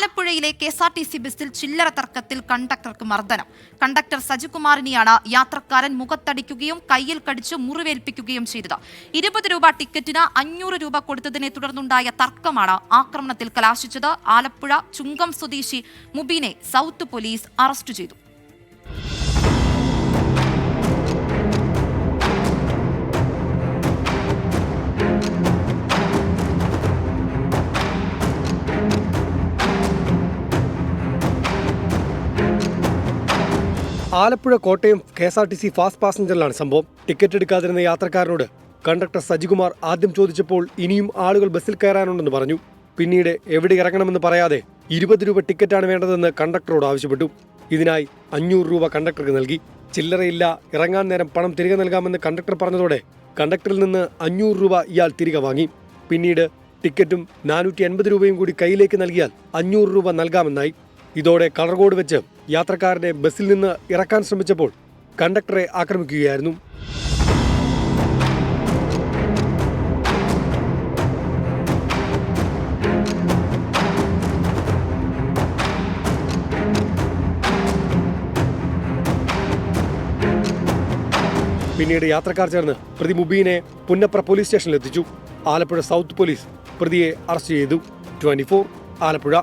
ആലപ്പുഴയിലെ KSRTC ബസ്സിൽ ചില്ലറ തർക്കത്തിൽ കണ്ടക്ടർക്ക് മർദ്ദനം. കണ്ടക്ടർ സജികുമാറിനെയാണ് യാത്രക്കാരൻ മുഖത്തടിക്കുകയും കയ്യിൽ കടിച്ച് മുറിവേൽപ്പിക്കുകയും ചെയ്തത്. 20 രൂപ ടിക്കറ്റിന് 500 രൂപ കൊടുത്തതിനെ തുടർന്നുണ്ടായ തർക്കമാണ് ആക്രമണത്തിൽ കലാശിച്ചത്. ആലപ്പുഴ ചുങ്കം സ്വദേശി മുബീനെ സൗത്ത് പോലീസ് അറസ്റ്റ് ചെയ്തു. ആലപ്പുഴ കോട്ടയം KSRTC ഫാസ്റ്റ് പാസഞ്ചറിലാണ് സംഭവം. ടിക്കറ്റ് എടുക്കാതിരുന്ന യാത്രക്കാരനോട് കണ്ടക്ടർ സജികുമാർ ആദ്യം ചോദിച്ചപ്പോൾ ഇനിയും ആളുകൾ ബസ്സിൽ കയറാനുണ്ടെന്ന് പറഞ്ഞു. പിന്നീട് എവിടെ ഇറങ്ങണമെന്ന് പറയാതെ 20 രൂപ ടിക്കറ്റാണ് വേണ്ടതെന്ന് കണ്ടക്ടറോട് ആവശ്യപ്പെട്ടു. ഇതിനായി 500 രൂപ കണ്ടക്ടർക്ക് നൽകി. ചില്ലറയില്ല, ഇറങ്ങാൻ നേരം പണം തിരികെ നൽകാമെന്ന് കണ്ടക്ടർ പറഞ്ഞതോടെ കണ്ടക്ടറിൽ നിന്ന് 500 രൂപ ഇയാൾ തിരികെ വാങ്ങി. പിന്നീട് ടിക്കറ്റും 480 രൂപയും കൂടി കയ്യിലേക്ക് നൽകിയാൽ 500 രൂപ നൽകാമെന്നായി. ഇതോടെ കളർ കോഡ് വെച്ച് യാത്രക്കാരനെ ബസ്സിൽ നിന്ന് ഇറക്കാൻ ശ്രമിച്ചപ്പോൾ കണ്ടക്ടറെ ആക്രമിക്കുകയായിരുന്നു. പിന്നീട് യാത്രക്കാർ ചേർന്ന് പ്രതി മുബീനെ പുന്നപ്ര പോലീസ് സ്റ്റേഷനിലെത്തിച്ചു. ആലപ്പുഴ സൗത്ത് പോലീസ് പ്രതിയെ അറസ്റ്റ് ചെയ്തു. 24 ആലപ്പുഴ.